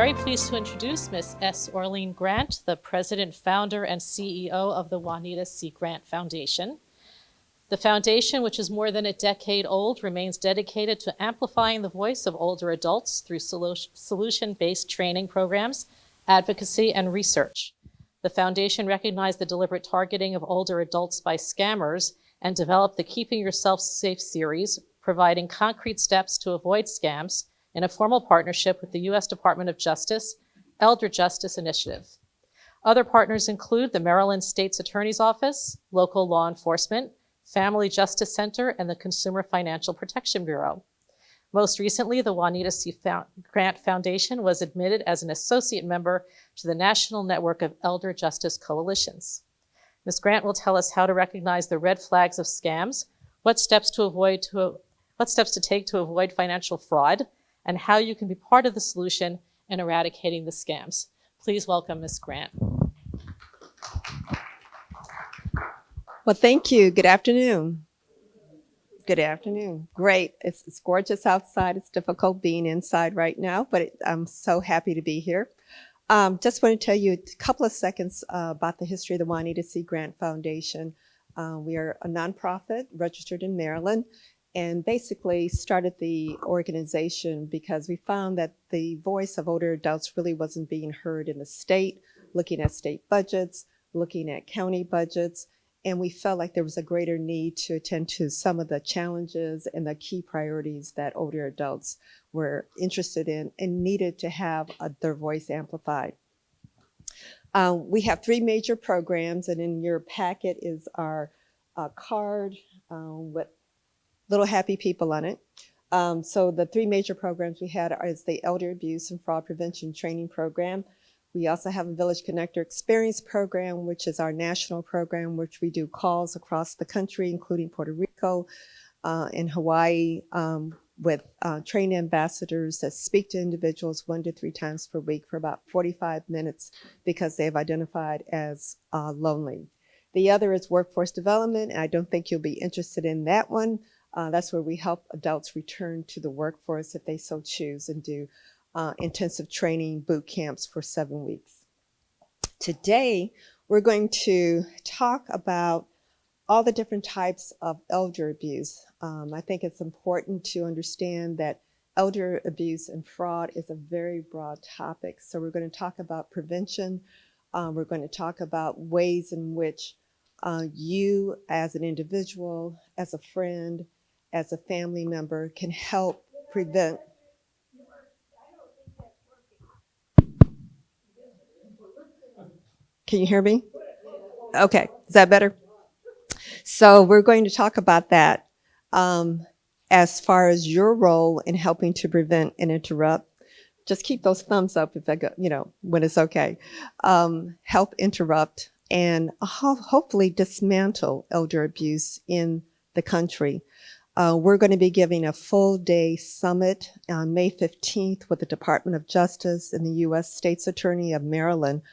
very pleased to introduce Ms. S. Orlene Grant, the President, Founder, and CEO of the Juanita C. Grant Foundation. The foundation, which is more than a decade old, remains dedicated to amplifying the voice of older adults through solution-based training programs, advocacy, and research. The foundation recognized the deliberate targeting of older adults by scammers and developed the Keeping Yourself Safe series, providing concrete steps to avoid scams in a formal partnership with the U.S. Department of Justice Elder Justice Initiative. Other partners include the Maryland State's Attorney's Office, local law enforcement, Family Justice Center, and the Consumer Financial Protection Bureau. Most recently, the Juanita C. Grant Foundation was admitted as an associate member to the National Network of Elder Justice Coalitions. Ms. Grant will tell us how to recognize the red flags of scams, what steps to take to avoid financial fraud, and how you can be part of the solution in eradicating the scams. Please welcome Ms. Grant. Well, thank you. Good afternoon. Good afternoon. Great. It's gorgeous outside. It's difficult being inside right now, but I'm so happy to be here. Just want to tell you a couple of seconds about the history of the Juanita C. Grant Foundation. We are a nonprofit registered in Maryland and basically started the organization because we found that the voice of older adults really wasn't being heard in the state, looking at state budgets, looking at county budgets. And we felt like there was a greater need to attend to some of the challenges and the key priorities that older adults were interested in and needed to have their voice amplified. We have three major programs, and in your packet is our card with little happy people on it. So the three major programs we had is the Elder Abuse and Fraud Prevention Training Program. We also have a Village Connector Experience Program, which is our national program, which we do calls across the country, including Puerto Rico and Hawaii, with trained ambassadors that speak to individuals 1 to 3 times per week for about 45 minutes because they've identified as lonely. The other is workforce development, and I don't think you'll be interested in that one. That's where we help adults return to the workforce if they so choose and do intensive training boot camps for 7 weeks. Today, we're going to talk about all the different types of elder abuse. I think it's important to understand that elder abuse and fraud is a very broad topic. So we're going to talk about prevention. We're going to talk about ways in which you as an individual, as a friend, as a family member can help prevent. Can you hear me? Okay, is that better? So we're going to talk about that as far as your role in helping to prevent and interrupt. Just keep those thumbs up if I go, when it's okay. Help interrupt and hopefully dismantle elder abuse in the country. We're going to be giving a full day summit on May 15th with the Department of Justice and the U.S. State's Attorney of Maryland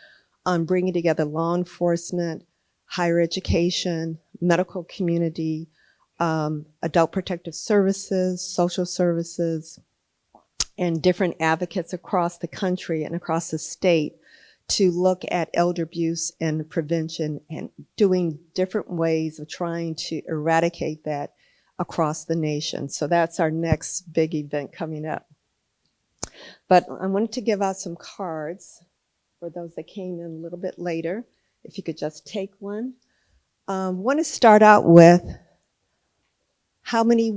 on bringing together law enforcement, higher education, medical community, adult protective services, social services, and different advocates across the country and across the state to look at elder abuse and prevention and doing different ways of trying to eradicate that across the nation. So that's our next big event coming up. But I wanted to give out some cards for those that came in a little bit later. If you could just take one. I want to start out with how many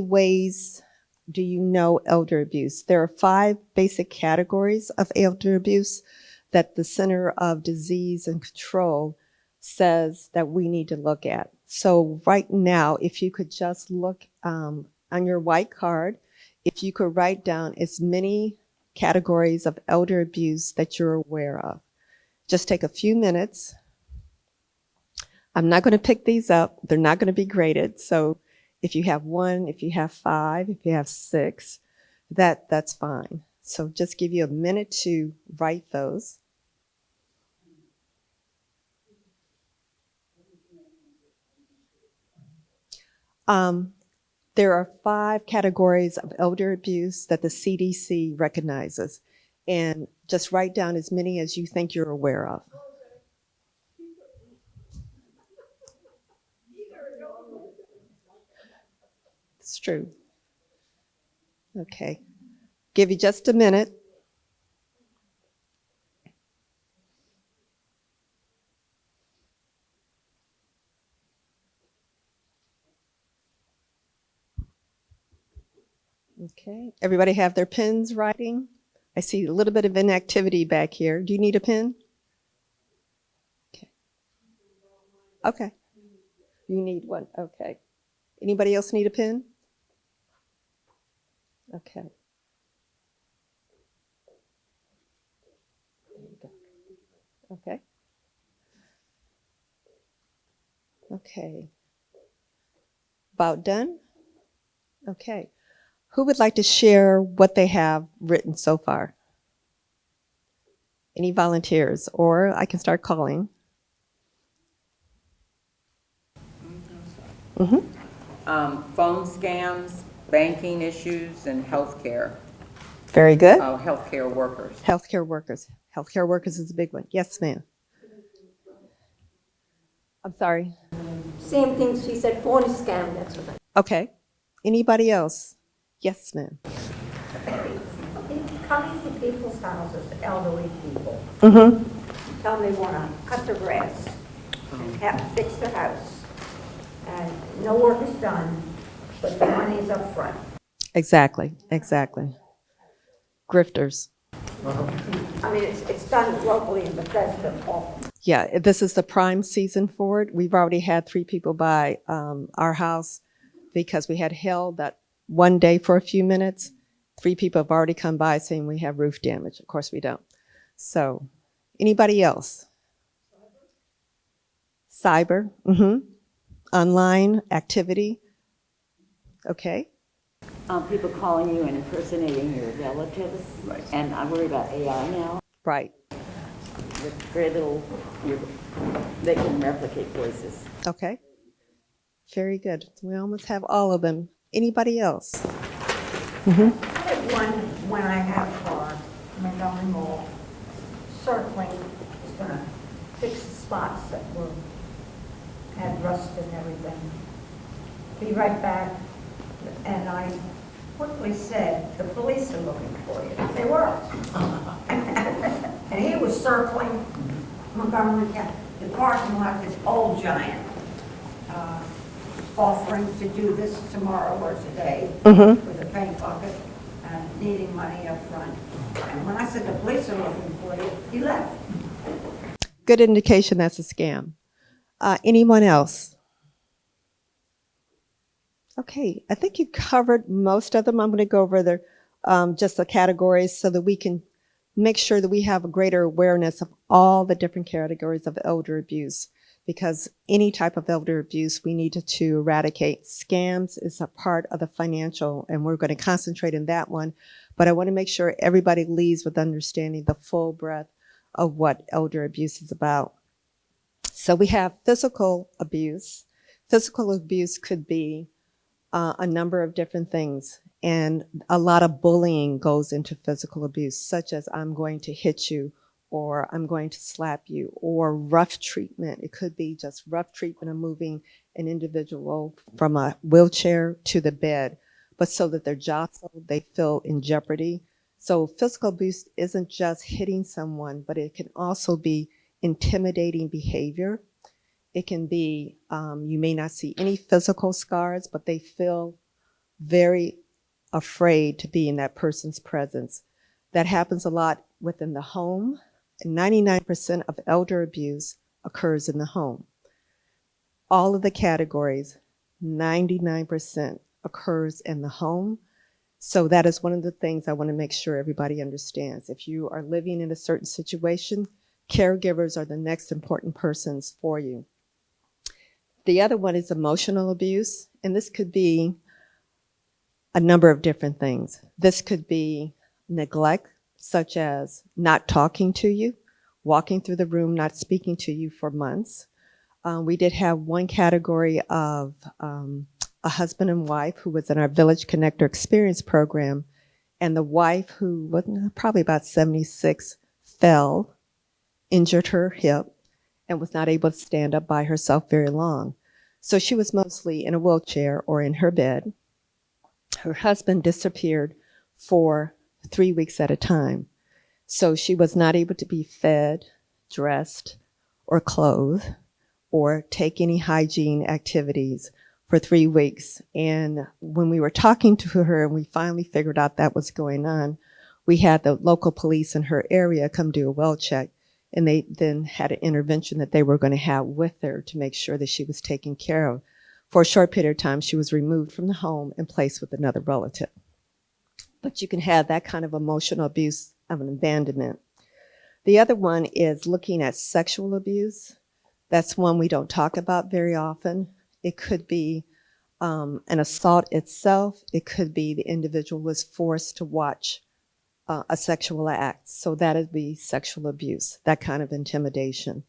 ways do you know elder abuse? There are 5 basic categories of elder abuse that the Center of Disease and Control says that we need to look at. So right now, if you could just look on your white card, if you could write down as many categories of elder abuse that you're aware of. Just take a few minutes. I'm not going to pick these up. They're not going to be graded. So if you have 1, if you have 5, if you have 6, that's fine. So just give you a minute to write those. There are 5 categories of elder abuse that the CDC recognizes. and just write down as many as you think you're aware of. It's true. Okay. Give you just a minute. Okay. Everybody have their pens writing? I see a little bit of inactivity back here. Do you need a pen? Okay. Okay. You need one. Okay. Anybody else need a pen? Okay. There you go. Okay. Okay. About done? Okay. Who would like to share what they have written so far? Any volunteers? Or I can start calling. Mm-hmm. Phone scams, banking issues, and healthcare. Very good. Healthcare workers. Healthcare workers. Healthcare workers is a big one. Yes, ma'am. I'm sorry. Same thing, she said, phone scam, that's what I. Okay. Anybody else? Yes, ma'am. Coming to people's houses, elderly people, Mm-hmm. tell them they want to cut their grass and have fix their house. And no work is done, but the money is up front. Exactly. Exactly. Grifters. I mean, it's done locally in Bethesda often. Yeah, this is the prime season for it. We've already had 3 people by our house because we had held that one day for a few minutes. 3 people have already come by saying we have roof damage. Of course we don't. So, anybody else? Cyber. Mm-hmm. Online activity. Okay. People calling you and impersonating your relatives. Right. And I worry about AI now. Right. With very little, they can replicate voices. Okay. Very good. We almost have all of them. Anybody else? Mm-hmm. I had one when I had a car, Montgomery Mall, circling is going to fix the spots that had rust and everything. Be right back. And I quickly said, the police are looking for you. They were. And he was circling Montgomery County, the parking lot, this old giant, offering to do this tomorrow or today with a paint bucket and needing money up front. And when I said the police are looking for you, he left. Good indication that's a scam. Anyone else? Okay, I think you covered most of them. I'm going to go over just the categories so that we can make sure that we have a greater awareness of all the different categories of elder abuse, because any type of elder abuse we need to eradicate. Scams is a part of the financial, and we're going to concentrate on that one. But I want to make sure everybody leaves with understanding the full breadth of what elder abuse is about. So we have physical abuse. Physical abuse could be a number of different things, and a lot of bullying goes into physical abuse, such as I'm going to hit you, or I'm going to slap you, or rough treatment. It could be just rough treatment of moving an individual from a wheelchair to the bed, but so that they're jostled, they feel in jeopardy. So physical abuse isn't just hitting someone, but it can also be intimidating behavior. It can be, you may not see any physical scars, but they feel very afraid to be in that person's presence. That happens a lot within the home. 99% of elder abuse occurs in the home. All of the categories, 99% occurs in the home. So that is one of the things I want to make sure everybody understands. If you are living in a certain situation, caregivers are the next important persons for you. The other one is emotional abuse, and this could be a number of different things. This could be neglect, such as not talking to you, walking through the room, not speaking to you for months. We did have one category of a husband and wife who was in our Village Connector Experience program, And the wife, who was probably about 76, fell, injured her hip, and was not able to stand up by herself very long. So she was mostly in a wheelchair or in her bed. Her husband disappeared for 3 weeks at a time. So she was not able to be fed, dressed, or clothed, or take any hygiene activities for 3 weeks. And when we were talking to her and we finally figured out that was going on, we had the local police in her area come do a well check. And they then had an intervention that they were going to have with her to make sure that she was taken care of. For a short period of time, she was removed from the home and placed with another relative. But you can have that kind of emotional abuse of an abandonment. The other one is looking at sexual abuse. That's one we don't talk about very often. It could be an assault itself. It could be the individual was forced to watch a sexual act. So that would be sexual abuse, that kind of intimidation.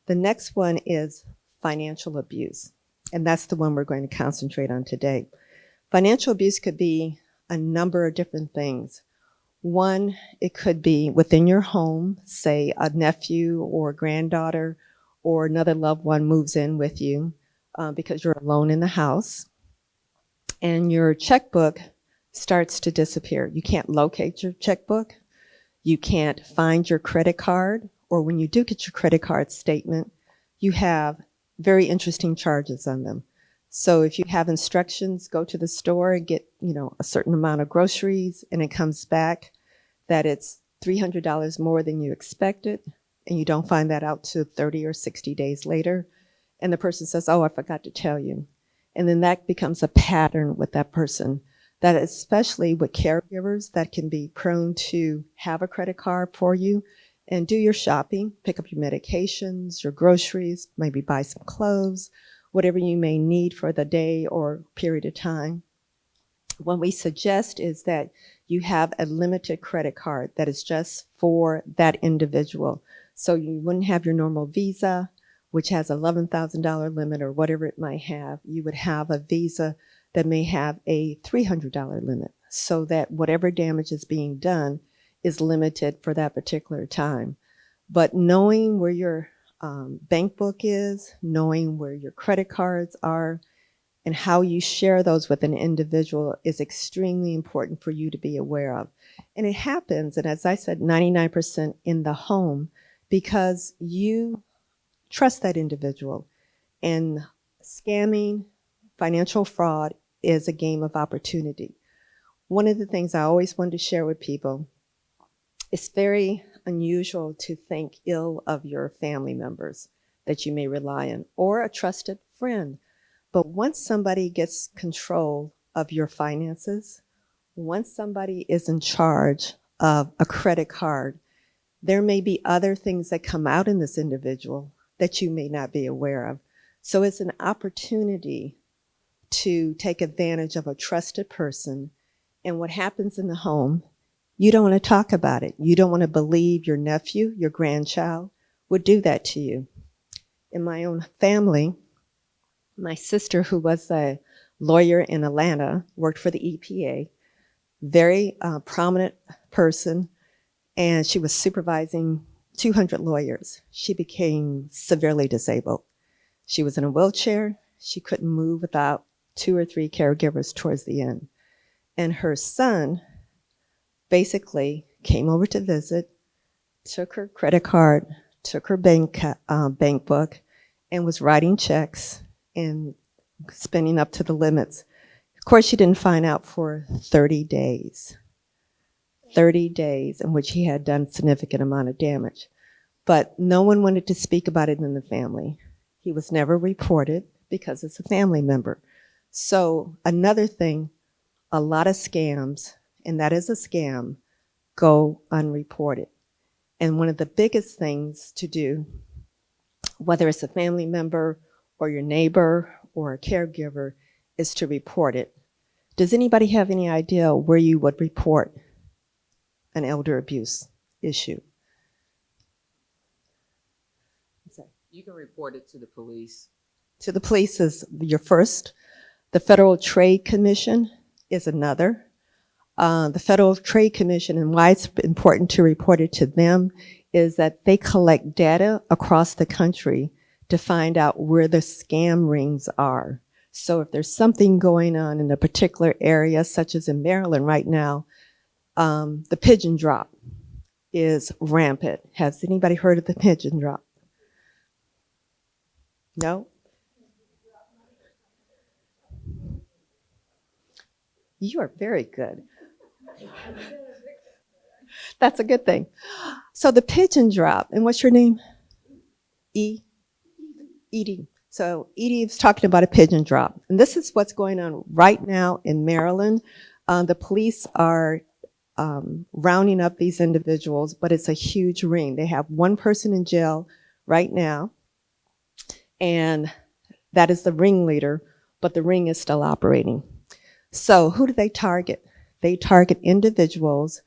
The next one is financial abuse, and that's the one we're going to concentrate on today. Financial abuse could be a number of different things. One, it could be within your home, say a nephew or granddaughter or another loved one moves in with you because you're alone in the house, and your checkbook starts to disappear. You can't locate your checkbook. You can't find your credit card, or when you do get your credit card statement, you have very interesting charges on them. So if you have instructions, go to the store and get, a certain amount of groceries, and it comes back that it's $300 more than you expected, and you don't find that out till 30 or 60 days later, and the person says, "Oh, I forgot to tell you." And then that becomes a pattern with that person, that especially with caregivers that can be prone to have a credit card for you and do your shopping, pick up your medications, your groceries, maybe buy some clothes, whatever you may need for the day or period of time. What we suggest is that you have a limited credit card that is just for that individual. So you wouldn't have your normal Visa, which has $11,000 limit or whatever it might have. You would have a Visa that may have a $300 limit, so that whatever damage is being done is limited for that particular time. But knowing where your bank book is, knowing where your credit cards are, and how you share those with an individual is extremely important for you to be aware of. And it happens, and as I said, 99% in the home, because you trust that individual. And scamming, financial fraud is a game of opportunity. One of the things I always wanted to share with people, it's very unusual to think ill of your family members that you may rely on, or a trusted friend. But once somebody gets control of your finances, once somebody is in charge of a credit card, there may be other things that come out in this individual that you may not be aware of. So it's an opportunity to take advantage of a trusted person. And what happens in the home, you don't want to talk about it. You don't want to believe your nephew, your grandchild would do that to you. In my own family, my sister, who was a lawyer in Atlanta, worked for the EPA, very prominent person, and she was supervising 200 lawyers. She became severely disabled. She was in a wheelchair. She couldn't move without 2 or 3 caregivers towards the end. And her son basically came over to visit, took her credit card, took her bank book, and was writing checks and spending up to the limits. Of course, she didn't find out for 30 days. 30 days in which he had done a significant amount of damage. But no one wanted to speak about it in the family. He was never reported because it's a family member. So another thing, a lot of scams, and that is a scam, go unreported. And one of the biggest things to do, whether it's a family member or your neighbor or a caregiver, is to report it. Does anybody have any idea where you would report an elder abuse issue? You can report it to the police. To the police is your first. The Federal Trade Commission is another. The Federal Trade Commission, and why it's important to report it to them, is that they collect data across the country to find out where the scam rings are. So if there's something going on in a particular area, such as in Maryland right now, the pigeon drop is rampant. Has anybody heard of the pigeon drop? No? You are very good. That's a good thing. So the pigeon drop, and what's your name? Edie. So Edie is talking about a pigeon drop. And this is what's going on right now in Maryland. The police are rounding up these individuals, but it's a huge ring. They have one person in jail right now, and that is the ringleader, but the ring is still operating. So who do they target? They target individuals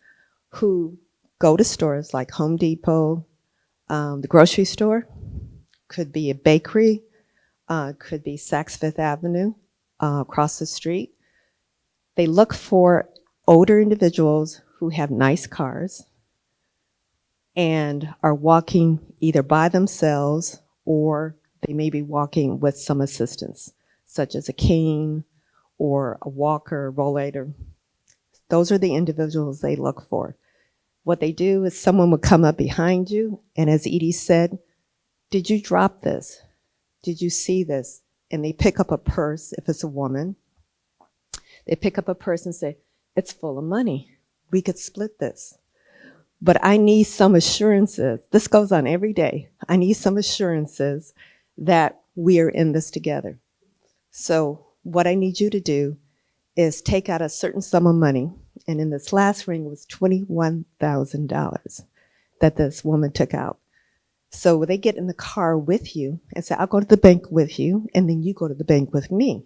who go to stores like Home Depot, the grocery store, could be a bakery, could be Saks Fifth Avenue, across the street. They look for older individuals who have nice cars and are walking either by themselves or they may be walking with some assistance, such as a cane or a walker, rollator. Those are the individuals they look for. What they do is someone would come up behind you, and as Edie said, did you drop this? Did you see this? And they pick up a purse, if it's a woman. They pick up a purse and say, it's full of money. We could split this. But I need some assurances. This goes on every day. I need some assurances that we are in this together. So what I need you to do is take out a certain sum of money. And in this last ring was $21,000 that this woman took out. So they get in the car with you and say, I'll go to the bank with you, and then you go to the bank with me.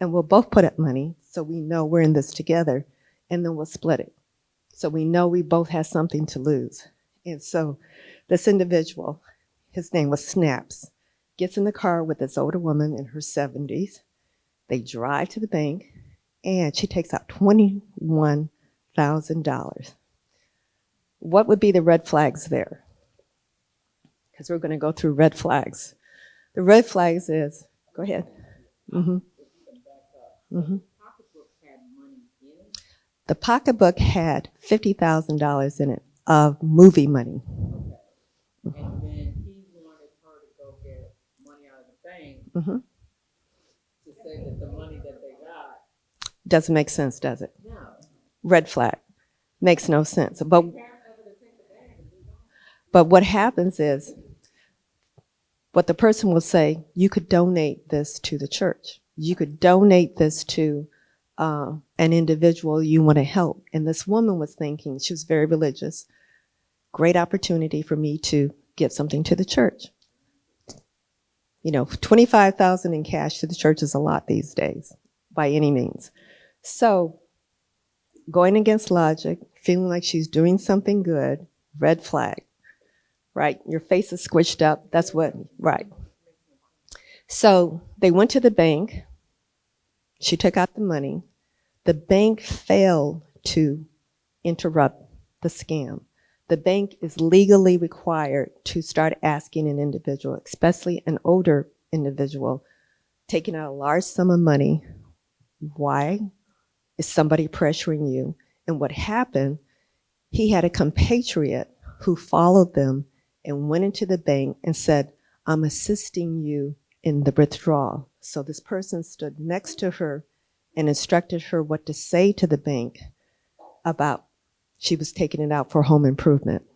And we'll both put up money so we know we're in this together, and then we'll split it. So we know we both have something to lose. And so this individual, his name was Snaps, gets in the car with this older woman in her 70s. They drive to the bank, and she takes out $21,000. What would be the red flags there? Because we're going to go through red flags. The red flags is, go ahead. Mm-hmm. Mm-hmm. The pocketbook had $50,000 in it of movie money. Okay. And then he wanted her to go get money out of the bank Mm-hmm. to say that the money that they got. Doesn't make sense, does it? No. Red flag. Makes no sense. But what happens is, what the person will say, you could donate this to the church. You could donate this to an individual you want to help. And this woman was thinking, she was very religious, great opportunity for me to give something to the church. You know, $25,000 in cash to the church is a lot these days, by any means. So, going against logic, feeling like she's doing something good, red flag. Right? Your face is squished up. That's what, right. So they went to the bank. She took out the money. The bank failed to interrupt the scam. The bank is legally required to start asking an individual, especially an older individual, taking out a large sum of money. Why? Is somebody pressuring you? And what happened, he had a compatriot who followed them and went into the bank and said, I'm assisting you in the withdrawal. So this person stood next to her and instructed her what to say to the bank about she was taking it out for home improvement.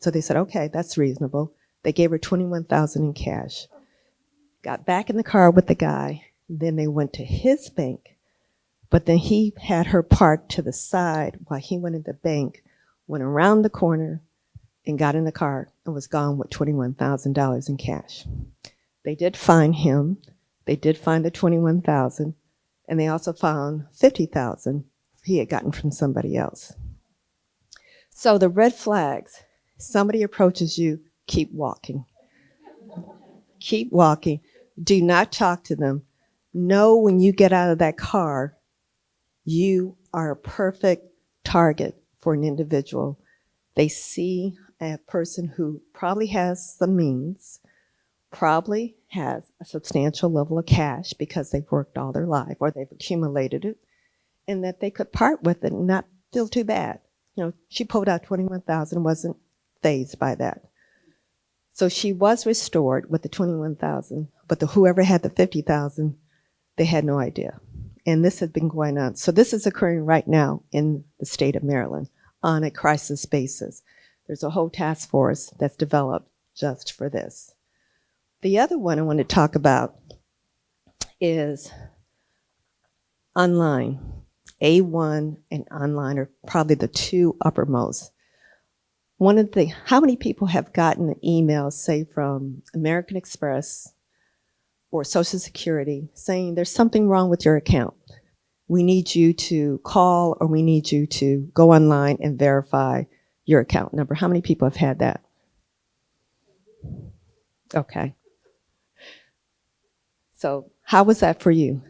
So they said, okay, that's reasonable. They gave her $21,000 in cash. Got back in the car with the guy. Then they went to his bank. But then he had her parked to the side while he went in the bank, went around the corner, and got in the car and was gone with $21,000 in cash. They did find him. They did find the $21,000, and they also found $50,000 he had gotten from somebody else. So the red flags, somebody approaches you, keep walking. Keep walking. Do not talk to them. Know when you get out of that car, you are a perfect target for an individual. They see a person who probably has some means, probably has a substantial level of cash because they've worked all their life or they've accumulated it, and that they could part with it and not feel too bad. You know, she pulled out $21,000, wasn't fazed by that. So she was restored with the $21,000, but whoever had the $50,000, they had no idea. And this has been going on. So this is occurring right now in the state of Maryland on a crisis basis. There's a whole task force that's developed just for this. The other one I want to talk about is online. A1 and online are probably the two uppermost. How many people have gotten an email, say from American Express or Social Security, saying there's something wrong with your account? We need you to call or we need you to go online and verify your account number. How many people have had that? Okay. So how was that for you?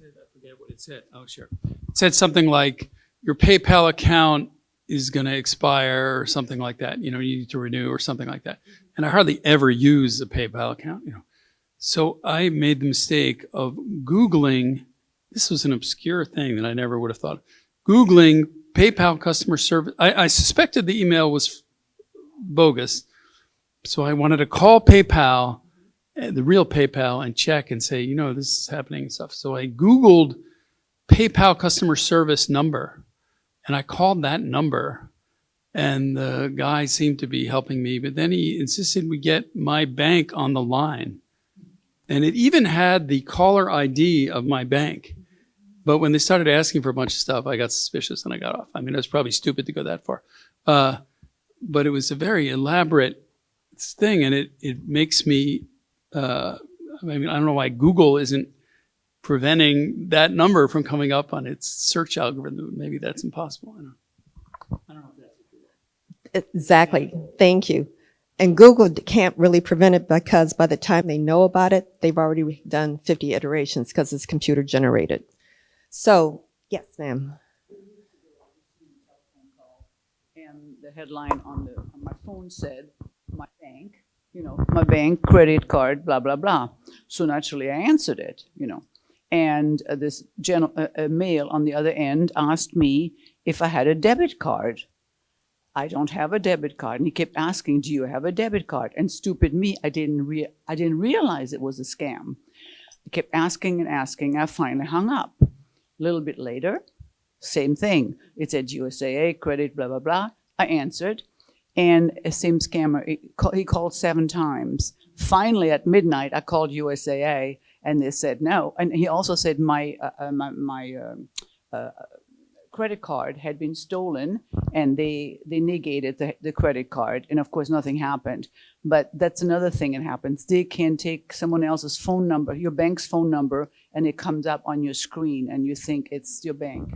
I forget what it said. Oh, sure. It said something like your PayPal account is going to expire or something like that. You know, you need to renew or something like that. And I hardly ever use a PayPal account, you know. So I made the mistake of Googling. This was an obscure thing that I never would have thought of. Googling PayPal customer service. I suspected the email was bogus. So I wanted to call PayPal, the real PayPal, and check and say, you know, this is happening and stuff. So I Googled PayPal customer service number, and I called that number, and the guy seemed to be helping me, but then he insisted we get my bank on the line. And it even had the caller ID of my bank. But when they started asking for a bunch of stuff, I got suspicious and I got off. I mean, it was probably stupid to go that far. But it was a very elaborate thing, and it makes me, I mean, I don't know why Google isn't preventing that number from coming up on its search algorithm. Maybe that's impossible. I don't know if that's Exactly. Thank you. And Google can't really prevent it because by the time they know about it, they've already done 50 iterations because it's computer generated. So, yes, ma'am. And the headline on my phone said, my bank, my bank, credit card, blah, blah, blah. So naturally I answered it, And this male on the other end asked me if I had a debit card. I don't have a debit card. And he kept asking, do you have a debit card? And stupid me, I didn't realize it was a scam. He kept asking and asking. I finally hung up. A little bit later, same thing. It said USAA, credit, blah, blah, blah. I answered. And a same scammer, he called 7 times. Finally, at midnight, I called USAA, and they said no. And he also said my credit card had been stolen, and they negated the credit card, and of course nothing happened. But that's another thing that happens. They can take someone else's phone number, your bank's phone number, and it comes up on your screen, and you think it's your bank.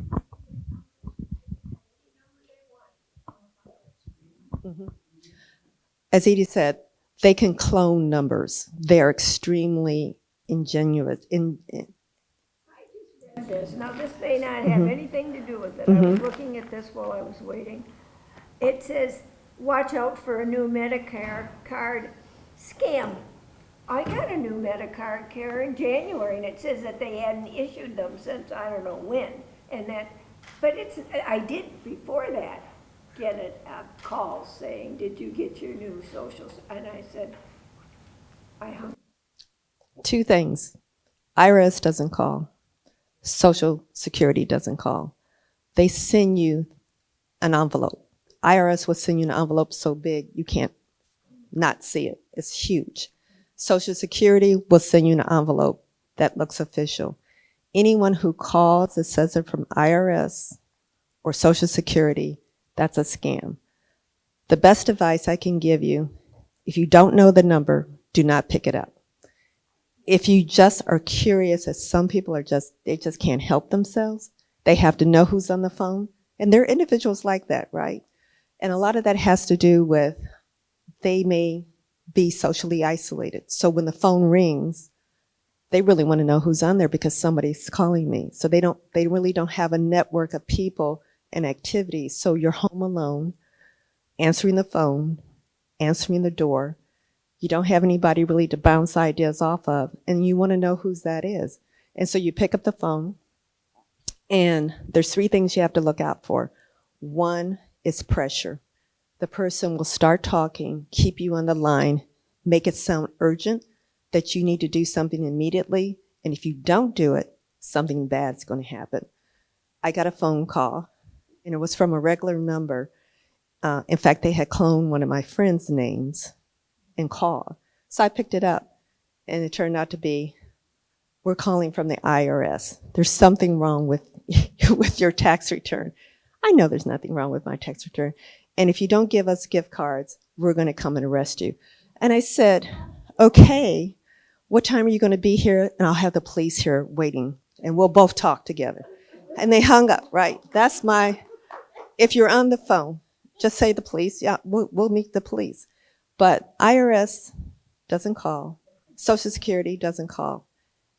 Mm-hmm. As Edie said, they can clone numbers. They're extremely ingenious. This. Now, this may not have anything to do with it. I was looking at this while I was waiting. It says, watch out for a new Medicare card scam. I got a new Medicare card in January, and it says that they hadn't issued them since I don't know when. But I did before that get a call saying, did you get your new socials? And I said, I hung. 2 things. IRS doesn't call. Social Security doesn't call. They send you an envelope. IRS will send you an envelope so big you can't not see it. It's huge. Social Security will send you an envelope that looks official. Anyone who calls that says they're from IRS or Social Security, that's a scam. The best advice I can give you, if you don't know the number, do not pick it up. If you just are curious, as some people are they just can't help themselves, they have to know who's on the phone. And there are individuals like that, right? And a lot of that has to do with they may be socially isolated. So when the phone rings, they really want to know who's on there because somebody's calling me. So they really don't have a network of people and activities. So you're home alone, answering the phone, answering the door. You don't have anybody really to bounce ideas off of, and you want to know whose that is. And so you pick up the phone, and there's 3 things you have to look out for. One is pressure. The person will start talking, keep you on the line, make it sound urgent, that you need to do something immediately, and if you don't do it, something bad's going to happen. I got a phone call, and it was from a regular number. In fact, they had cloned one of my friends' names and called. So I picked it up, and it turned out to be, we're calling from the IRS. There's something wrong with with your tax return. I know there's nothing wrong with my tax return. And if you don't give us gift cards, we're going to come and arrest you. And I said, okay, what time are you going to be here? And I'll have the police here waiting, and we'll both talk together. And they hung up, right? That's if you're on the phone, just say the police. Yeah, we'll meet the police. But IRS doesn't call. Social Security doesn't call.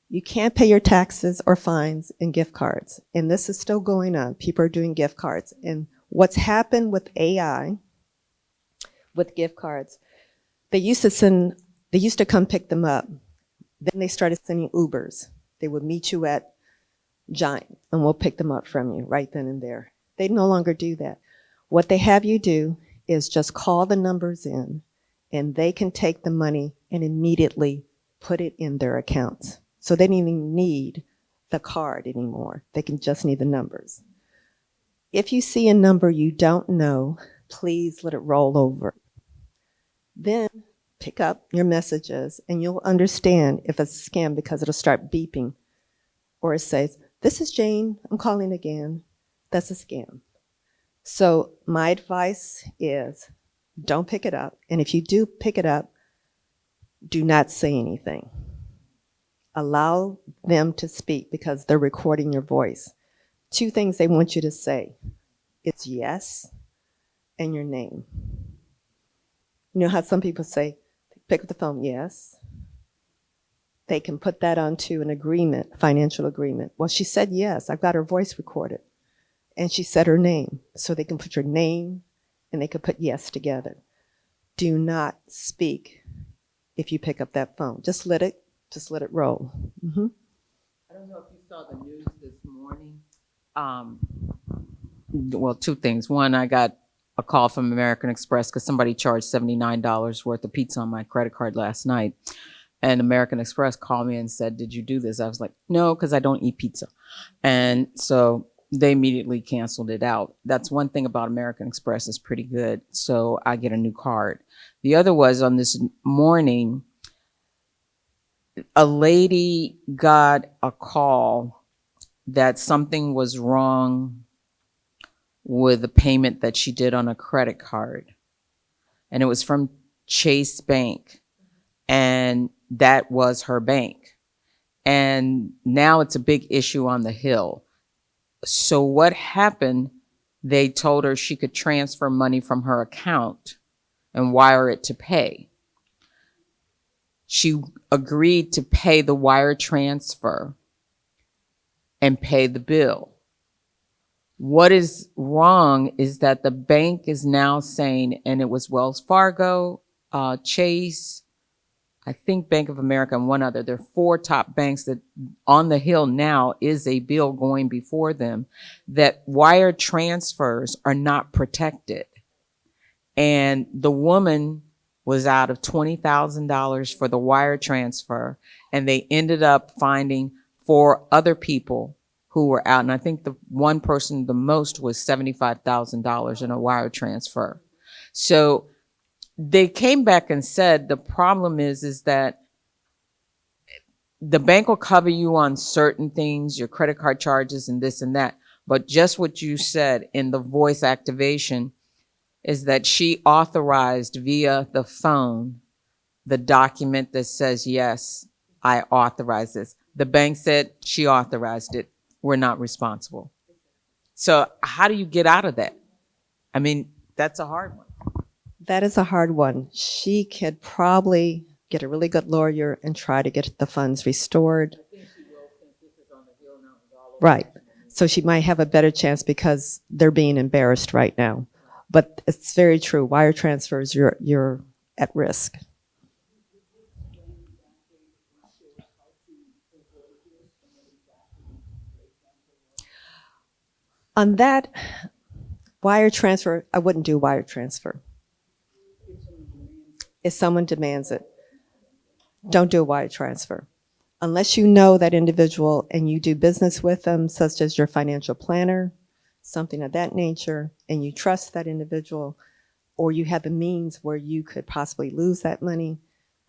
You can't pay your taxes or fines in gift cards. And this is still going on. People are doing gift cards. And what's happened with AI, with gift cards, they used to come pick them up. Then they started sending Ubers. They would meet you at Giant, and we'll pick them up from you right then and there. They no longer do that. What they have you do is just call the numbers in, and they can take the money and immediately put it in their accounts. So they don't even need the card anymore. They can just need the numbers. If you see a number you don't know, please let it roll over. Then pick up your messages, and you'll understand if it's a scam because it'll start beeping. Or it says, "This is Jane, I'm calling again." That's a scam. So my advice is don't pick it up. And if you do pick it up, do not say anything. Allow them to speak because they're recording your voice. 2 things they want you to say. It's yes and your name. You know how some people say, pick up the phone, yes. They can put that onto an agreement, financial agreement. Well, she said yes. I've got her voice recorded. And she said her name. So they can put your name and they can put yes together. Do not speak if you pick up that phone. Just let it roll. Mm-hmm. I don't know if you saw the news this morning. Well, 2 things. One, I got a call from American Express because somebody charged $79 worth of pizza on my credit card last night. And American Express called me and said, "Did you do this?" I was like, "No, because I don't eat pizza." And so they immediately canceled it out. That's one thing about American Express is pretty good. So I get a new card. The other was on this morning, a lady got a call that something was wrong with a payment that she did on a credit card. And it was from Chase Bank. And that was her bank. And now it's a big issue on the Hill. So what happened, they told her she could transfer money from her account and wire it to pay. She agreed to pay the wire transfer and pay the bill. What is wrong is that the bank is now saying, and it was Wells Fargo, Chase, I think Bank of America, and one other. There are 4 top banks that on the Hill now is a bill going before them that wire transfers are not protected. And the woman was out of $20,000 for the wire transfer, and they ended up finding 4 other people who were out. And I think the one person the most was $75,000 in a wire transfer. So they came back and said the problem is that the bank will cover you on certain things, your credit card charges and this and that. But just what you said in the voice activation is that she authorized via the phone the document that says, yes, I authorize this. The bank said she authorized it. We're not responsible. So how do you get out of that? I mean, That's a hard one. That is a hard one. She could probably get a really good lawyer and try to get the funds restored. Right. So she might have a better chance because they're being embarrassed right now. But it's very true. Wire transfers, you're at risk. On that wire transfer, I wouldn't do wire transfer. If someone demands it, don't do a wire transfer. Unless you know that individual and you do business with them, such as your financial planner, something of that nature, and you trust that individual, or you have the means where you could possibly lose that money,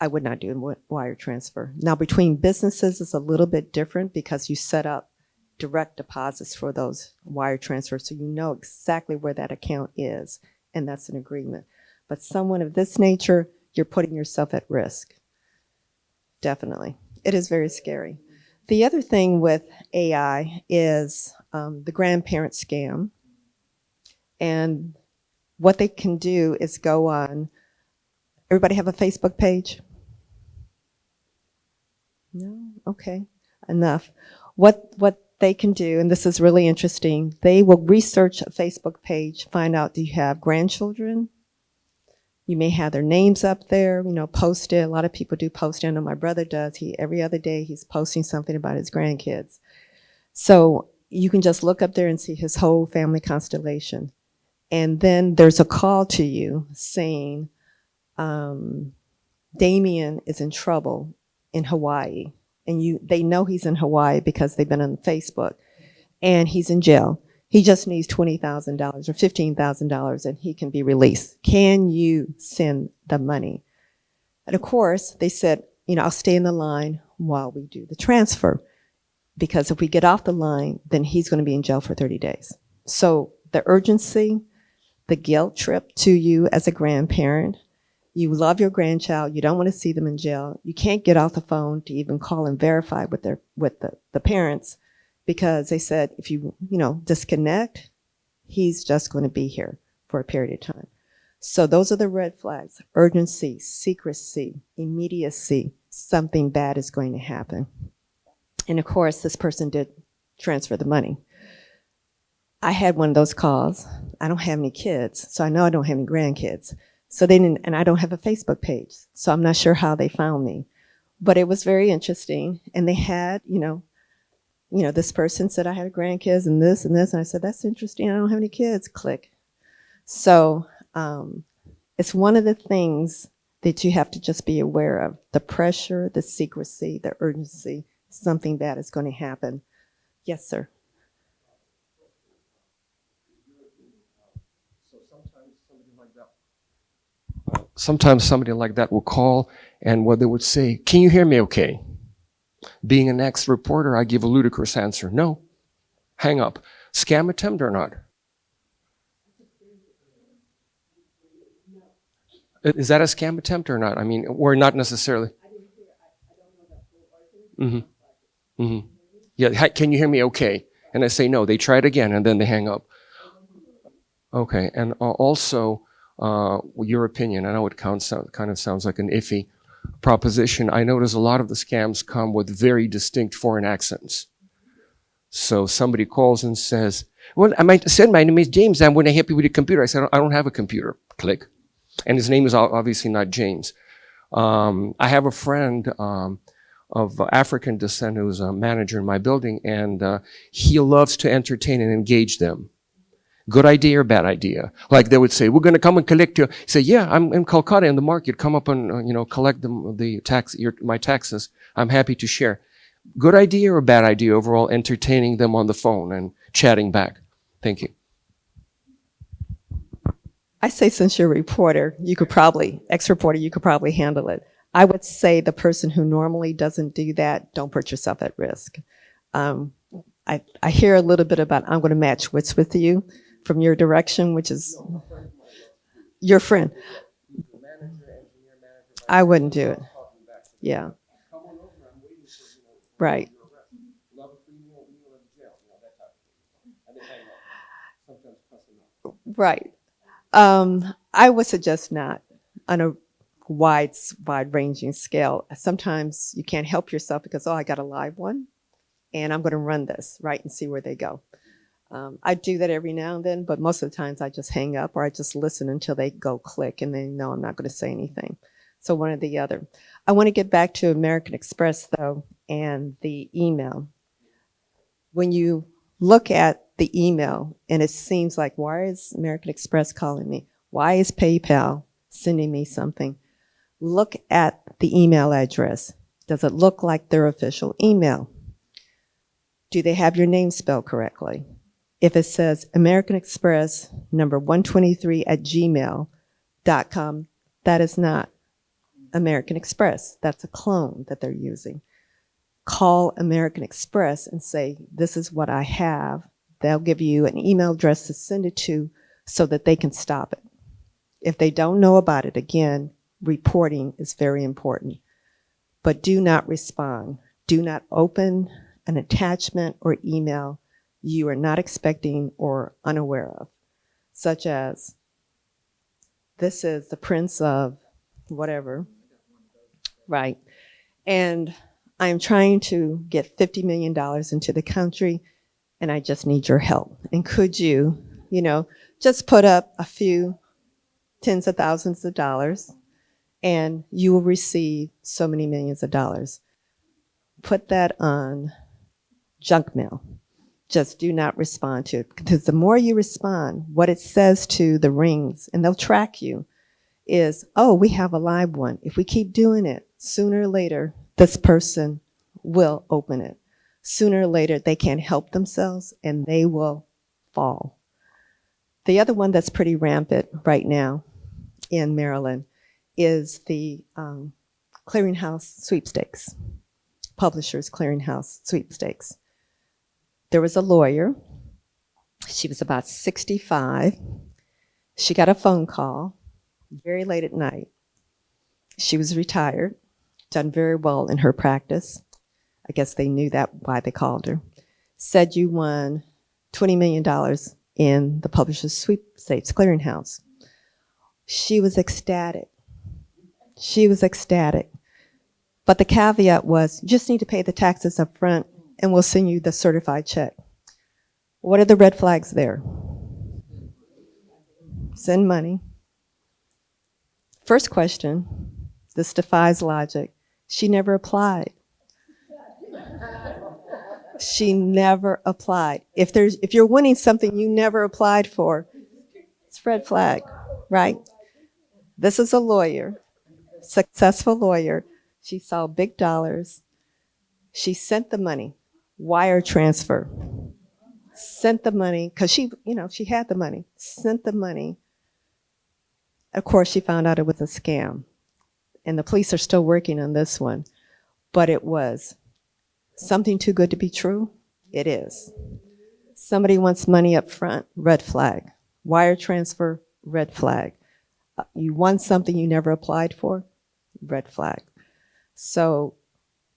I would not do a wire transfer. Now, between businesses, it's a little bit different because you set up direct deposits for those wire transfers, so you know exactly where that account is, and that's an agreement. But someone of this nature, you're putting yourself at risk. Definitely. It is very scary. The other thing with AI is the grandparent scam. And what they can do is go on. Everybody have a Facebook page? No? Okay. Enough. What they can do, and this is really interesting, they will research a Facebook page, find out, do you have grandchildren? You may have their names up there, post it. A lot of people do post it. I know my brother does. Every other day he's posting something about his grandkids. So you can just look up there and see his whole family constellation. And then there's a call to you saying, Damien is in trouble in Hawaii. And they know he's in Hawaii because they've been on Facebook. And he's in jail. He just needs $20,000 or $15,000 and he can be released. Can you send the money? And of course, they said, I'll stay in the line while we do the transfer. Because if we get off the line, then he's going to be in jail for 30 days. So the urgency, the guilt trip to you as a grandparent, you love your grandchild, you don't want to see them in jail. You can't get off the phone to even call and verify with the parents. Because they said, if you disconnect, he's just going to be here for a period of time. So those are the red flags: urgency, secrecy, immediacy. Something bad is going to happen. And of course, this person did transfer the money. I had one of those calls. I don't have any kids, so I know I don't have any grandkids. So and I don't have a Facebook page, so I'm not sure how they found me. But it was very interesting, and they had, this person said I had grandkids and this and this. And I said, that's interesting. I don't have any kids. Click. So it's one of the things that you have to just be aware of. The pressure, the secrecy, the urgency. Something bad is going to happen. Yes, sir. Sometimes somebody like that will call and what they would say, can you hear me okay? Being an ex-reporter, I give a ludicrous answer. No. Hang up. Scam attempt or not? Is that a scam attempt or not? I mean, or not necessarily. Mm-hmm. Mm-hmm. Yeah. Can you hear me okay? And I say no. They try it again and then they hang up. Okay. And also, your opinion. I know it kind of sounds like an iffy proposition. I notice a lot of the scams come with very distinct foreign accents. So somebody calls and says, well, my name is James. I'm going to help you with your computer. I said, I don't have a computer. Click. And his name is obviously not James. I have a friend of African descent who's a manager in my building, and he loves to entertain and engage them. Good idea or bad idea? Like they would say, we're going to come and collect you. Say, yeah, I'm in Calcutta in the market. Come up and, collect my taxes. I'm happy to share. Good idea or bad idea overall, entertaining them on the phone and chatting back? Thank you. I say, since you're a reporter, ex-reporter, you could probably handle it. I would say the person who normally doesn't do that, don't put yourself at risk. I hear a little bit about, I'm going to match wits with you from your direction, which is your friend. I wouldn't do it. Yeah. Right. Right. I would suggest not on a wide-ranging scale. Sometimes you can't help yourself because, oh, I got a live one, and I'm going to run this, right, and see where they go. I do that every now and then, but most of the times I just hang up or I just listen until they go click, and then no, I'm not going to say anything. So one or the other. I want to get back to American Express, though, and the email. When you look at the email, and it seems like, why is American Express calling me? Why is PayPal sending me something? Look at the email address. Does it look like their official email? Do they have your name spelled correctly? If it says American Express number 123 at gmail.com, that is not American Express. That's a clone that they're using. Call American Express and say, this is what I have. They'll give you an email address to send it to so that they can stop it. If they don't know about it, again, reporting is very important. But do not respond. Do not open an attachment or email you are not expecting or unaware of, such as, this is the prince of whatever, right? And I'm trying to get $50 million into the country, and I just need your help. And could you, just put up a few tens of thousands of dollars, and you will receive so many millions of dollars. Put that on junk mail. Just do not respond to it, because the more you respond, what it says to the rings, and they'll track you, is, oh, we have a live one. If we keep doing it, sooner or later, this person will open it. Sooner or later, they can't help themselves, and they will fall. The other one that's pretty rampant right now in Maryland is the clearinghouse sweepstakes, Publishers Clearinghouse sweepstakes. There was a lawyer. She was about 65. She got a phone call very late at night. She was retired, done very well in her practice. I guess they knew that why they called her. Said you won $20 million in the Publishers Sweepstakes Clearinghouse. She was ecstatic. She was ecstatic. But the caveat was, you just need to pay the taxes up front, and we'll send you the certified check. What are the red flags there? Send money. First question, this defies logic. She never applied. She never applied. If you're winning something you never applied for, it's a red flag, right? This is a lawyer, successful lawyer. She saw big dollars. She sent the money, wire transfer. Sent the money, because she had the money. Sent the money. Of course, she found out it was a scam. And the police are still working on this one. But it was something too good to be true. It is. Somebody wants money up front, red flag. Wire transfer, red flag. You won something you never applied for, red flag. So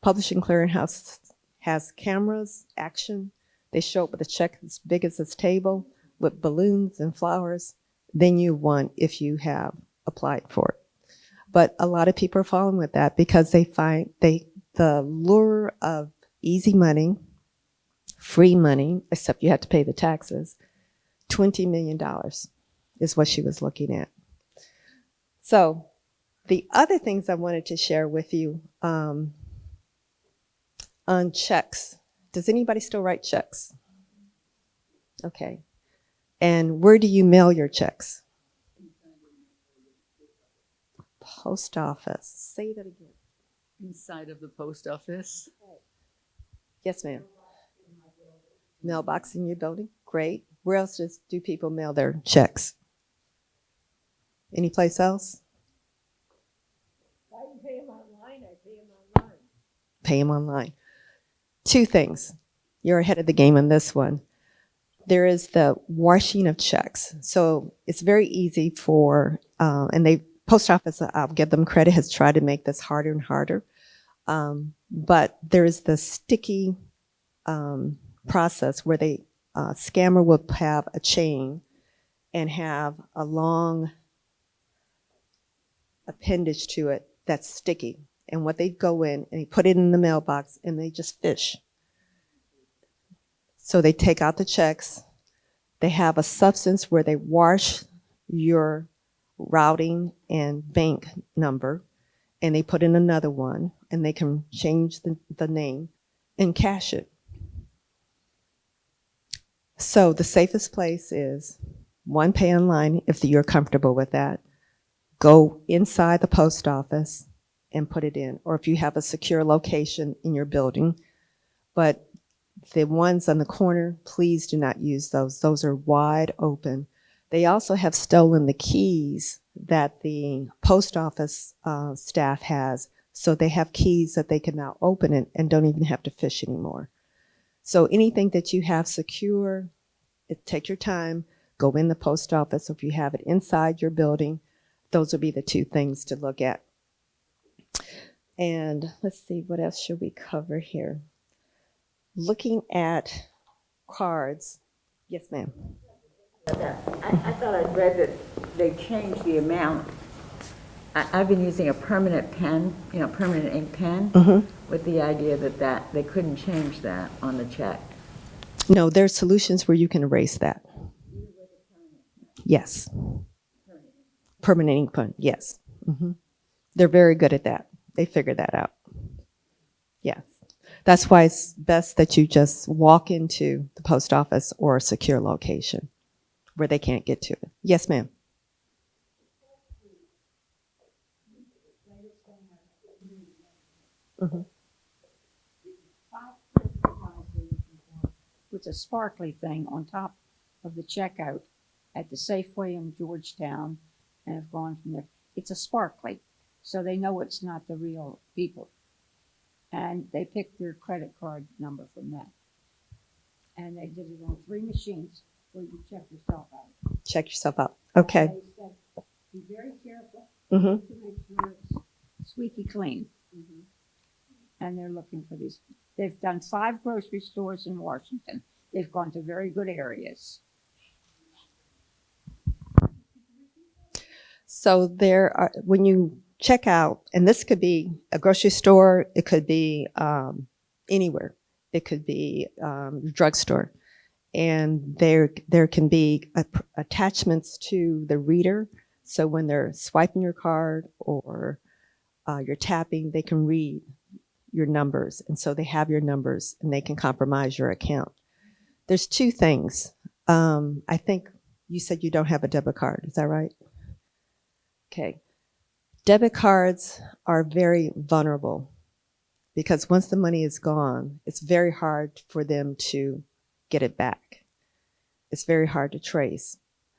Publishing Clearinghouse has cameras, action. They show up with a check as big as this table with balloons and flowers. Then you won if you have applied for it. But a lot of people are falling with that because they find the lure of easy money, free money, except you have to pay the taxes, $20 million is what she was looking at. So the other things I wanted to share with you on checks. Does anybody still write checks? Okay. And where do you mail your checks? Post office. Say that again. Inside of the post office. Yes, ma'am. Mailbox in your building? Great. Where else do people mail their checks? Anyplace else? I can pay them online. I pay them online. Pay them online. Two things. You're ahead of the game on this one. There is the washing of checks. So it's very easy for, and post office, I'll give them credit, has tried to make this harder and harder. But there's the sticky process where scammer will have a chain and have a long appendage to it that's sticky. And what they go in and they put it in the mailbox and they just fish. So they take out the checks. They have a substance where they wash your routing and bank number, and they put in another one, and they can change the name and cash it. So the safest place is, one, pay online if you're comfortable with that. Go inside the post office and put it in, or if you have a secure location in your building. But the ones on the corner, please do not use those. Those are wide open. They also have stolen the keys that the post office staff has. So they have keys that they can now open it and don't even have to fish anymore. So anything that you have secure, take your time, go in the post office. If you have it inside your building, those will be the two things to look at. And let's see, what else should we cover here? Looking at cards. Yes, ma'am. I thought I'd read that they changed the amount. I've been using a permanent pen, permanent ink pen, with the idea that they couldn't change that on the check. No, there's solutions where you can erase that. Yes. Permanent ink pen, yes. They're very good at that. They figured that out. Yes. That's why it's best that you just walk into the post office or a secure location where they can't get to it. Yes, ma'am. With a sparkly thing on top of the checkout at the Safeway in Georgetown, and have gone from there. It's a sparkly, so they know it's not the real people. And they picked their credit card number from that. And they did it on 3 machines where you check yourself out. Check yourself out. Okay. And they said, be very careful to make sure it's squeaky clean. And they're looking for these. They've done 5 grocery stores in Washington. They've gone to very good areas. So there are, when you check out, and this could be a grocery store, it could be anywhere. It could be a drugstore. And there can be attachments to the reader. So when they're swiping your card or you're tapping, they can read your numbers. And so they have your numbers and they can compromise your account. There's 2 things. I think you said you don't have a debit card. Is that right? Okay. Debit cards are very vulnerable because once the money is gone, it's very hard for them to get it back. It's very hard to trace.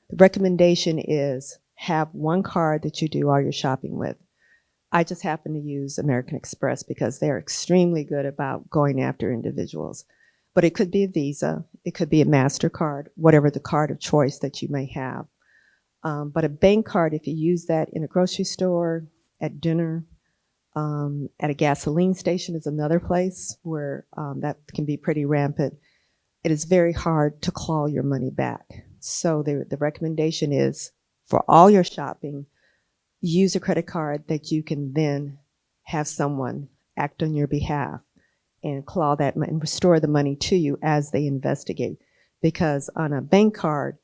The recommendation is have one card that you do all your shopping with. I just happen to use American Express because they're extremely good about going after individuals. But it could be a Visa, it could be a MasterCard, whatever the card of choice that you may have. But a bank card, if you use that in a grocery store, at dinner, at a gasoline station is another place where that can be pretty rampant. It is very hard to claw your money back. So the recommendation is for all your shopping, use a credit card that you can then have someone act on your behalf and claw that money and restore the money to you as they investigate. Because on a bank card,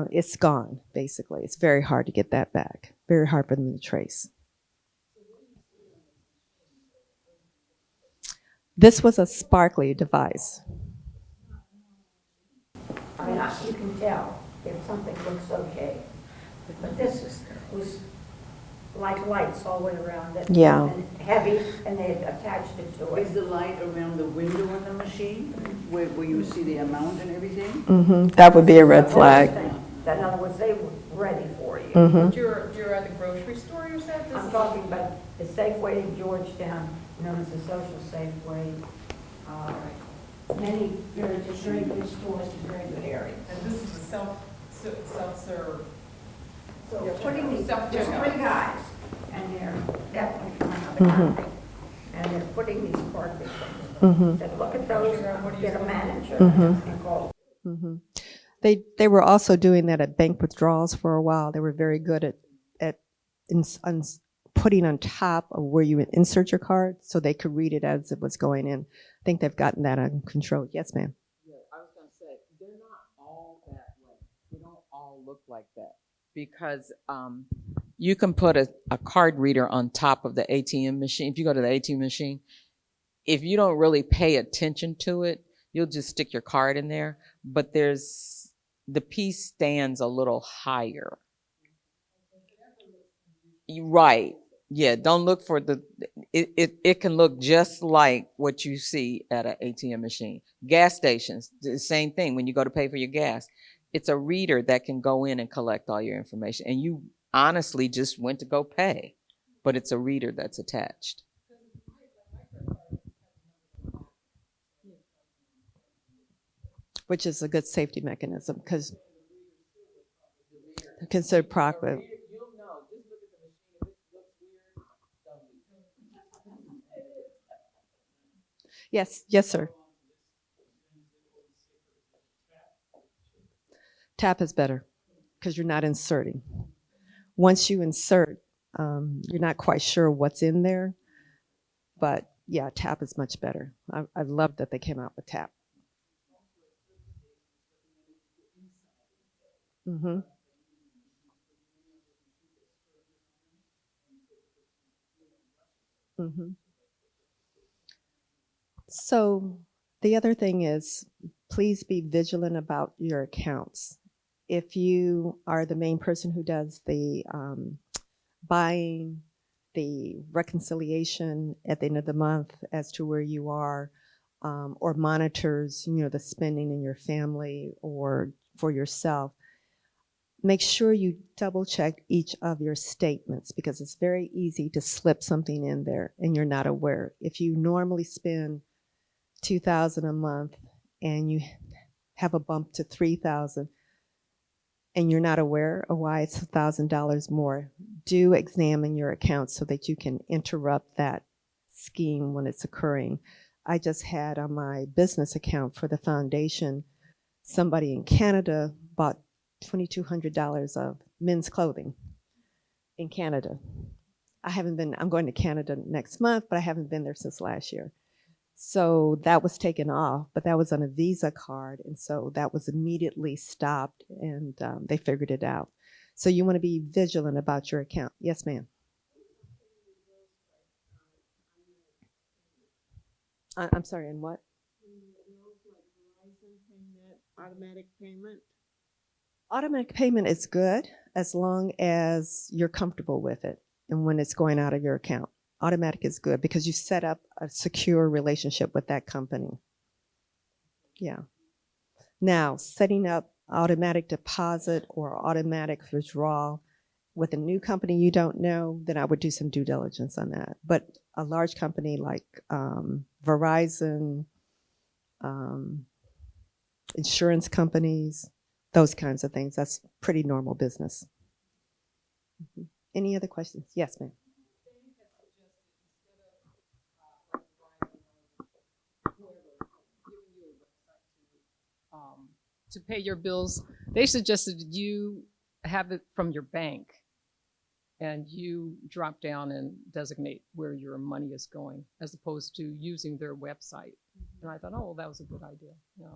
it's gone, basically. It's very hard to get that back. Very hard for them to trace. This was a sparkly device. I mean, you can tell if something looks okay. But this was like lights all the way around it. Yeah. And heavy, and they had attached it to Is it. the light around the window on the machine where you see the amount and everything? That would be a red flag. That, in other words, they were ready for you. But you're at the grocery store, you said? This I'm is- talking about the Safeway in Georgetown, known as the Social Safeway. Many very good stores in very good areas. And this is a self-serve. So Yeah, putting these, self-checkout. there's 3 guys, and they're definitely from another country. And they're putting these sparkly things. Said, look at those, get a manager and call. They were also doing that at bank withdrawals for a while. They were very good at putting on top of where you would insert your card so they could read it as it was going in. I think they've gotten that under control. Yes, ma'am. Yeah, I was gonna say, they're not all that way. They don't all look like that. Because you can put a card reader on top of the ATM machine. If you go to the ATM machine, if you don't really pay attention to it, you'll just stick your card in there. But the piece stands a little higher. Right. Yeah, don't look for it can look just like what you see at an ATM machine. Gas stations, the same thing. When you go to pay for your gas, it's a reader that can go in and collect all your information. And you honestly just went to go pay, but it's a reader that's attached. Which is a good safety mechanism because considered proper. You'll know. Just look at the machine. If it looks weird, don't use it. Yes, yes, sir. Tap is better because you're not inserting. Once you insert, you're not quite sure what's in there, but yeah, tap is much better. I love that they came out with tap. Mm-hmm. Mm-hmm. So the other thing is, please be vigilant about your accounts. If you are the main person who does the buying, the reconciliation at the end of the month as to where you are, or monitors, the spending in your family or for yourself, make sure you double check each of your statements because it's very easy to slip something in there and you're not aware. If you normally spend $2,000 a month and you have a bump to $3,000 and you're not aware of why it's $1,000 more, do examine your account so that you can interrupt that scheme when it's occurring. I just had on my business account for the foundation, somebody in Canada bought $2,200 of men's clothing in Canada. I'm going to Canada next month, but I haven't been there since last year. So that was taken off, but that was on a Visa card. And so that was immediately stopped and they figured it out. So you want to be vigilant about your account. Yes, ma'am. I'm sorry, and what? Automatic payment? Automatic payment is good as long as you're comfortable with it and when it's going out of your account. Automatic is good because you set up a secure relationship with that company. Yeah. Now, setting up automatic deposit or automatic withdrawal with a new company you don't know, then I would do some due diligence on that. But a large company like Verizon, insurance companies, those kinds of things, that's pretty normal business. Mm-hmm. Any other questions? Yes, ma'am. To pay your bills, they suggested you have it from your bank and you drop down and designate where your money is going as opposed to using their website. And I thought, oh, well, that was a good idea. Yeah.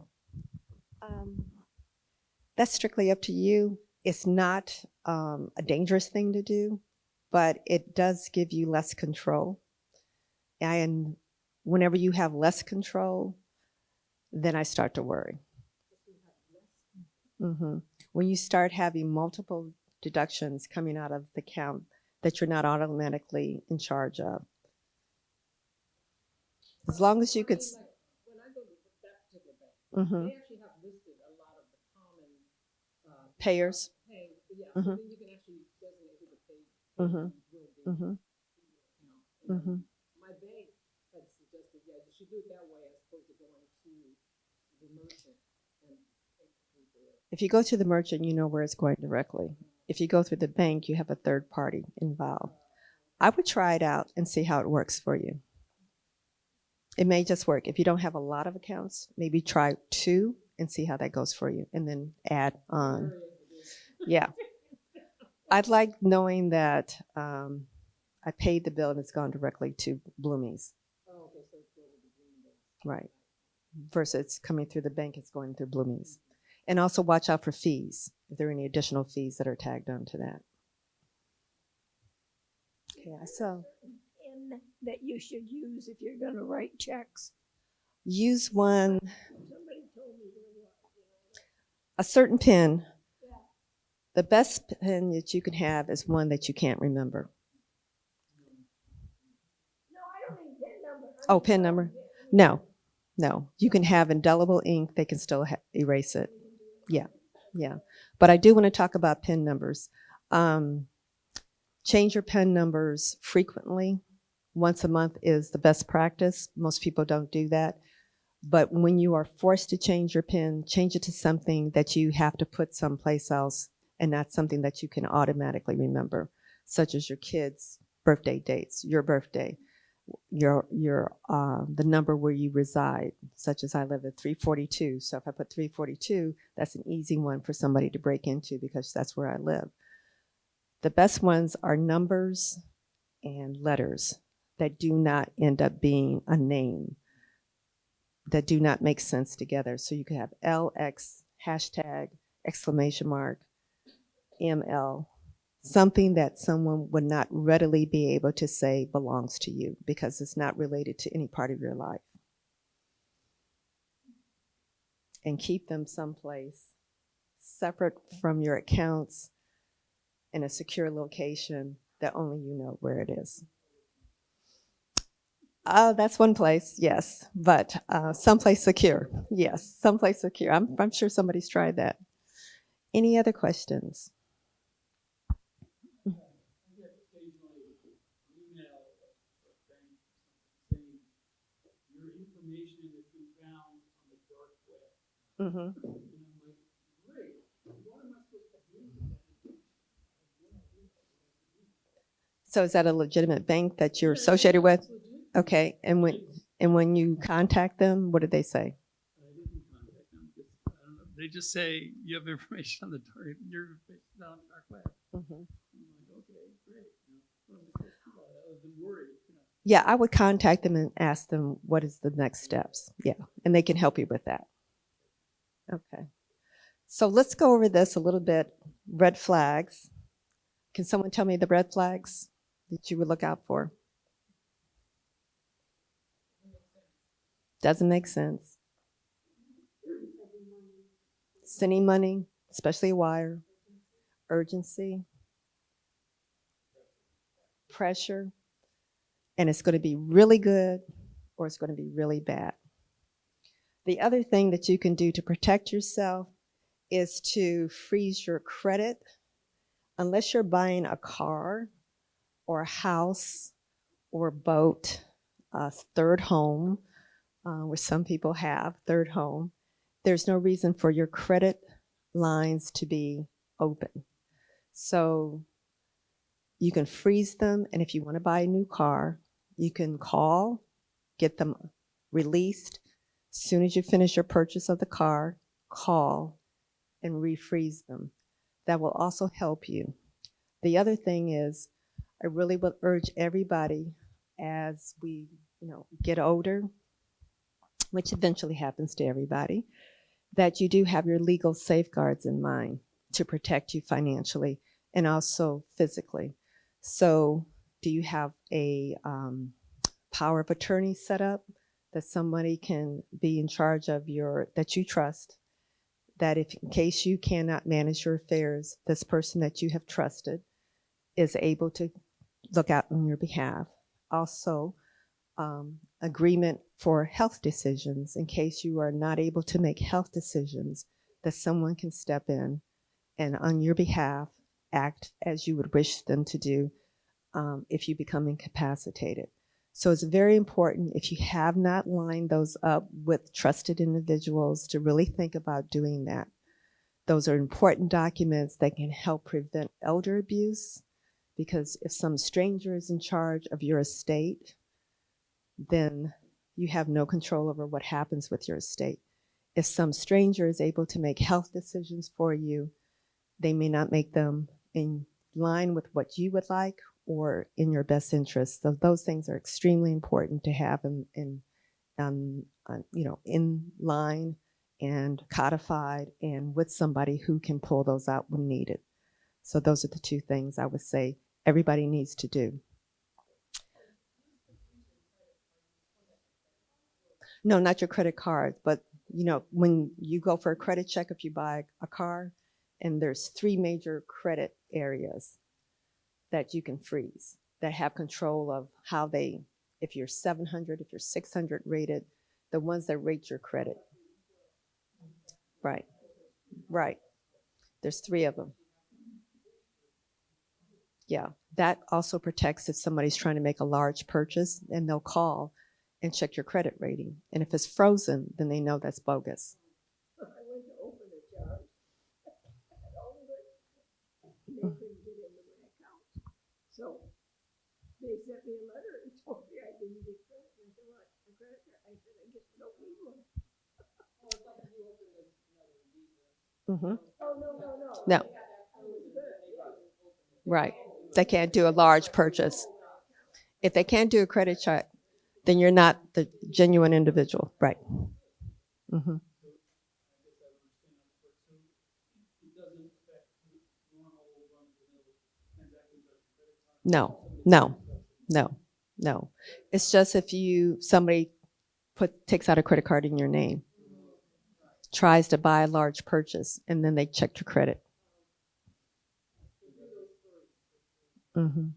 That's strictly up to you. It's not a dangerous thing to do, but it does give you less control. And whenever you have less control, then I start to worry. Mm-hmm. When you start having multiple deductions coming out of the account that you're not automatically in charge of. As long as you could. When I go to that particular bank, Mm-hmm. they actually have listed a lot of the common Payers. paying. Yeah, Mhm. so then you can actually designate who the pay Mm-hmm. will be. Mm-hmm. Mm-hmm. My bank had suggested, yeah, you should do it that way as opposed to going to the merchant and pay there. If you go to the merchant, you know where it's going directly. If you go through the bank, you have a third party involved. I would try it out and see how it works for you. It may just work. If you don't have a lot of accounts, maybe try 2 and see how that goes for you, and then add on. Yeah. I'd like knowing that I paid the bill and it's gone directly to Bloomies. Right. Versus it's coming through the bank, it's going through Bloomies. And also watch out for fees, if there are any additional fees that are tagged onto that. Yeah, so PIN that you should use if you're gonna write checks. use one, Somebody told me there was. a certain PIN. The best PIN that you can have is one that you can't remember. No, I don't mean PIN number. Oh, PIN number? No, no. You can have indelible ink. They can still erase it. Yeah, yeah. But I do want to talk about PIN numbers. Change your PIN numbers frequently. Once a month is the best practice. Most people don't do that. But when you are forced to change your PIN, change it to something that you have to put someplace else and not something that you can automatically remember, such as your kids' birthday dates, your birthday, the number where you reside, such as I live at 342. So if I put 342, that's an easy one for somebody to break into because that's where I live. The best ones are numbers and letters that do not end up being a name, that do not make sense together. So you could have LX, hashtag, exclamation mark, ML, something that someone would not readily be able to say belongs to you because it's not related to any part of your life. And keep them someplace separate from your accounts in a secure location that only you know where it is. That's one place, yes, but someplace secure. Yes, someplace secure. I'm sure somebody's tried that. Any other questions? Mm-hmm. So is that a legitimate bank that you're associated with? Okay, and when you contact them, what did they say? I didn't contact them because I don't know. They just say you have information on the dark. Your information on the dark web. Mm-hmm. I'm like, okay, great. What am I supposed to do about it? I've been worried. Yeah, I would contact them and ask them what is the next steps. Yeah, and they can help you with that. Okay. So let's go over this a little bit. Red flags. Can someone tell me the red flags that you would look out for? Doesn't make sense. Sending money, especially a wire. Urgency. Pressure. And it's going to be really good or it's going to be really bad. The other thing that you can do to protect yourself is to freeze your credit. Unless you're buying a car or a house or a boat, a third home, which some people have, third home, there's no reason for your credit lines to be open. So you can freeze them, and if you want to buy a new car, you can call, get them released. As soon as you finish your purchase of the car, call and refreeze them. That will also help you. The other thing is, I really would urge everybody as we, get older, which eventually happens to everybody, that you do have your legal safeguards in mind to protect you financially and also physically. So do you have a power of attorney set up that somebody can be in charge of that you trust, that if in case you cannot manage your affairs, this person that you have trusted is able to look out on your behalf. Also, agreement for health decisions in case you are not able to make health decisions, that someone can step in and on your behalf act as you would wish them to do if you become incapacitated. So it's very important, if you have not lined those up with trusted individuals, to really think about doing that. Those are important documents that can help prevent elder abuse, because if some stranger is in charge of your estate, then you have no control over what happens with your estate. If some stranger is able to make health decisions for you, they may not make them in line with what you would like or in your best interest. So those things are extremely important to have in line and codified and with somebody who can pull those out when needed. So those are the two things I would say everybody needs to do. No, not your credit card, but when you go for a credit check, if you buy a car, and there's 3 major credit areas that you can freeze that have control of how if you're 700, if you're 600 rated, the ones that rate your credit. Right. There's 3 of them. Yeah, that also protects if somebody's trying to make a large purchase, and they'll call and check your credit rating. And if it's frozen, then they know that's bogus. I went to open a jar. They couldn't get into my account. So they sent me a letter and told me I didn't get credit. I said, what? A credit card? I said, I guess I don't need one. Mm-hmm. Oh, no. No. Right. They can't do a large purchase. If they can't do a credit check, then you're not the genuine individual. Right. Mm-hmm. No. It's just if somebody takes out a credit card in your name, tries to buy a large purchase, and then they check your credit. Mm-hmm.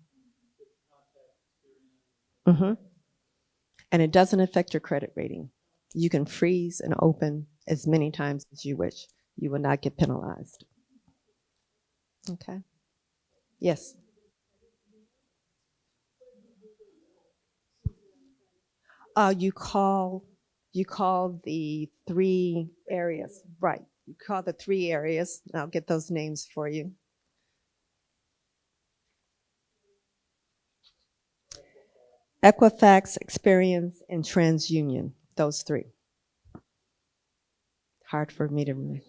Mm-hmm. And it doesn't affect your credit rating. You can freeze and open as many times as you wish. You will not get penalized. Okay. Yes. You call the 3 areas. Right. You call the 3 areas. And I'll get those names for you. Equifax, Experience, and TransUnion. Those 3. Hard for me to remember.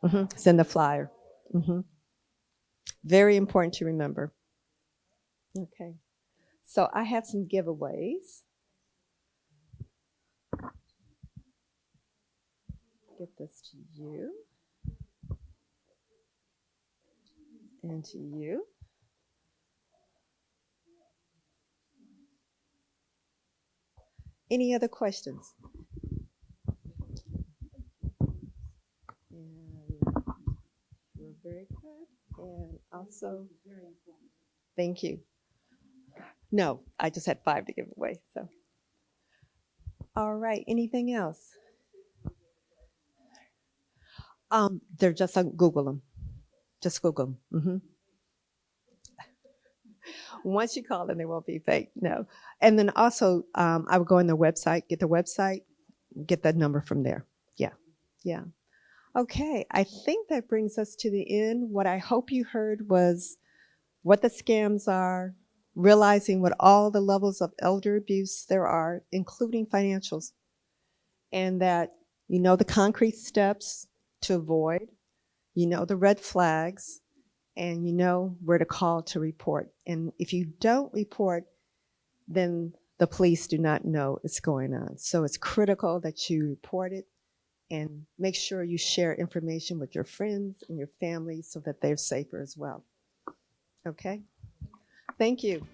Mm-hmm. It's in the flyer. Mm-hmm. Very important to remember. Okay. So I have some giveaways. Get this to you. And to you. Any other questions? And you're very good. And also, thank you. No, I just had 5 to give away. So, all right. Anything else? They're just on Google them. Just Google them. Mm-hmm. Once you call them, they won't be fake. No. And then also, I would go on their website, get that number from there. Yeah. Okay. I think that brings us to the end. What I hope you heard was what the scams are, realizing what all the levels of elder abuse there are, including financials, and that you know the concrete steps to avoid, you know the red flags, and you know where to call to report. And if you don't report, then the police do not know what's going on. So it's critical that you report it and make sure you share information with your friends and your family so that they're safer as well. Okay? Thank you.